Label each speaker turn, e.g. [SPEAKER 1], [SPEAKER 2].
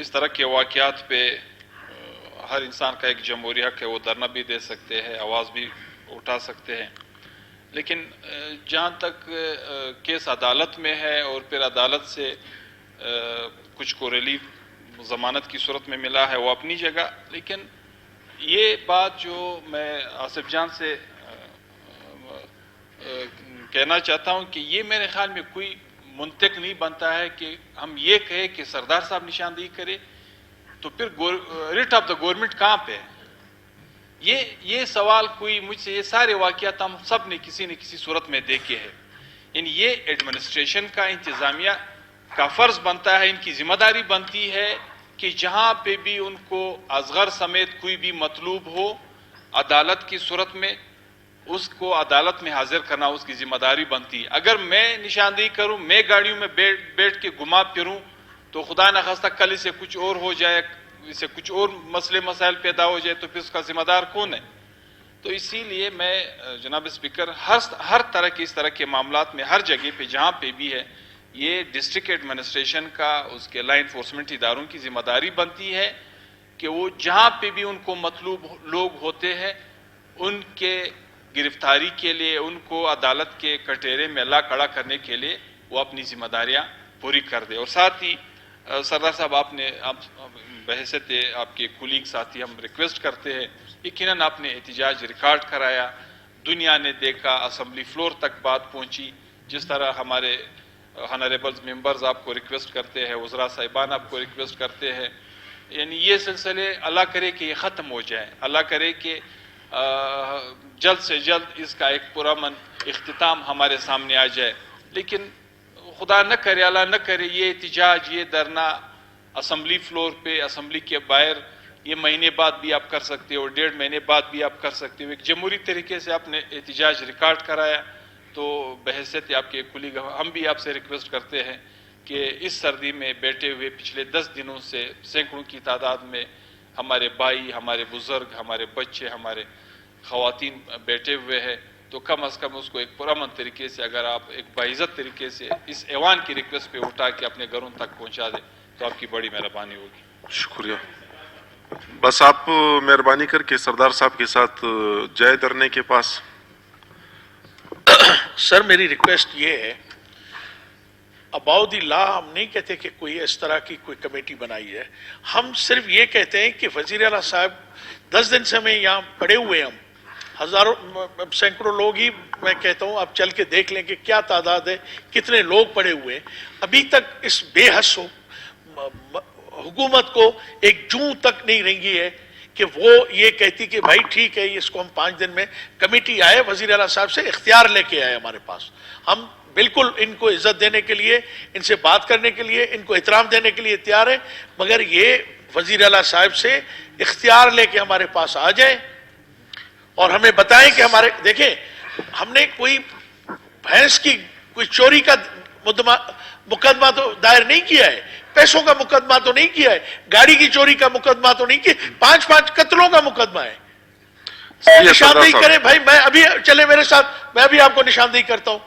[SPEAKER 1] اس طرح کے واقعات پہ ہر انسان کا ایک جمہوری حق ہے، وہ دھرنا بھی دے سکتے ہیں، آواز بھی اٹھا سکتے ہیں، لیکن جہاں تک کیس عدالت میں ہے اور پھر عدالت سے کچھ کو ریلیف ضمانت کی صورت میں ملا ہے وہ اپنی جگہ، لیکن یہ بات جو میں آصف جان سے کہنا چاہتا ہوں کہ یہ میرے خیال میں کوئی منطق نہیں بنتا ہے کہ ہم یہ کہیں کہ سردار صاحب نشاندہی کرے تو پھر ریٹ آف دا گورنمنٹ کہاں پہ ہے؟ یہ سوال کوئی مجھ سے، یہ سارے واقعات ہم سب نے کسی نہ کسی صورت میں دیکھے ہیں، یعنی یہ ایڈمنسٹریشن کا، انتظامیہ کا فرض بنتا ہے، ان کی ذمہ داری بنتی ہے کہ جہاں پہ بھی ان کو اصغر سمیت کوئی بھی مطلوب ہو عدالت کی صورت میں اس کو عدالت میں حاضر کرنا اس کی ذمہ داری بنتی ہے۔ اگر میں نشاندہی کروں، میں گاڑیوں میں بیٹھ کے گھما پھروں تو خدا نخواستہ کل اسے کچھ اور ہو جائے، اسے کچھ اور مسئلے مسائل پیدا ہو جائے تو پھر اس کا ذمہ دار کون ہے؟ تو اسی لیے میں جناب اسپیکر ہر طرح کے اس طرح کے معاملات میں ہر جگہ پہ جہاں پہ بھی ہے یہ ڈسٹرکٹ ایڈمنسٹریشن کا، اس کے لا انفورسمنٹ اداروں کی ذمہ داری بنتی ہے کہ وہ جہاں پہ بھی ان کو مطلوب لوگ ہوتے ہیں ان کے گرفتاری کے لیے، ان کو عدالت کے کٹہرے میں لا کھڑا کرنے کے لیے وہ اپنی ذمہ داریاں پوری کر دے۔ اور ساتھ ہی سردار صاحب آپ بحیثیت آپ کے کولیگ ساتھی ہم ریکویسٹ کرتے ہیں، یقیناً آپ نے احتجاج ریکارڈ کرایا، دنیا نے دیکھا، اسمبلی فلور تک بات پہنچی، جس طرح ہمارے ہانریبلز ممبرز آپ کو ریکویسٹ کرتے ہیں، وزراء صاحبان آپ کو ریکویسٹ کرتے ہیں، یعنی یہ سلسلے اللہ کرے کہ یہ ختم ہو جائے، اللہ کرے کہ جلد سے جلد اس کا ایک پرامن اختتام ہمارے سامنے آ جائے، لیکن خدا نہ کرے، اللہ نہ کرے یہ احتجاج، یہ دھرنا اسمبلی فلور پہ، اسمبلی کے باہر یہ مہینے بعد بھی آپ کر سکتے ہو اور 1.5 مہینے بعد بھی آپ کر سکتے ہو، ایک جمہوری طریقے سے آپ نے احتجاج ریکارڈ کرایا، تو بحیثیت آپ کے کولیگ ہم بھی آپ سے ریکویسٹ کرتے ہیں کہ اس سردی میں بیٹھے ہوئے پچھلے 10 دنوں سے سینکڑوں کی تعداد میں ہمارے بھائی، ہمارے بزرگ، ہمارے بچے، ہمارے خواتین بیٹھے ہوئے ہیں، تو کم از کم اس کو ایک پرامن طریقے سے اگر آپ ایک باعزت طریقے سے اس ایوان کی ریکویسٹ پہ اٹھا کے اپنے گھروں تک پہنچا دیں تو آپ کی بڑی مہربانی ہوگی۔
[SPEAKER 2] شکریہ۔ بس آپ مہربانی کر کے سردار صاحب کے ساتھ جائے دھرنے کے پاس۔
[SPEAKER 3] سر میری ریکویسٹ یہ ہے، اباؤٹ دی لا ہم نہیں کہتے کہ کوئی اس طرح کی کوئی کمیٹی بنائی ہے، ہم صرف یہ کہتے ہیں کہ وزیر اعلیٰ صاحب 10 دن سے ہمیں یہاں پڑے ہوئے، ہم ہزاروں سینکڑوں لوگ ہی میں کہتا ہوں آپ چل کے دیکھ لیں کہ کیا تعداد ہے، کتنے لوگ پڑے ہوئے، ابھی تک اس بے حس حکومت کو ایک جوں تک نہیں رنگی ہے کہ وہ یہ کہتی کہ بھائی ٹھیک ہے اس کو ہم 5 دن میں کمیٹی آئے، وزیر اعلیٰ صاحب سے اختیار لے کے آئے ہمارے پاس، ہم بالکل ان کو عزت دینے کے لیے، ان سے بات کرنے کے لیے، ان کو احترام دینے کے لیے تیار ہیں، مگر یہ وزیر اعلیٰ صاحب سے اختیار لے کے ہمارے پاس آ جائیں اور ہمیں بتائیں کہ ہمارے دیکھیں ہم نے کوئی بھینس کی کوئی چوری کا مقدمہ تو دائر نہیں کیا ہے، پیسوں کا مقدمہ تو نہیں کیا ہے، گاڑی کی چوری کا مقدمہ تو نہیں کیا، 5 قتلوں کا مقدمہ ہے۔ نشاندہی کریں بھائی، میں ابھی چلے میرے ساتھ، میں ابھی آپ کو نشاندہی کرتا ہوں۔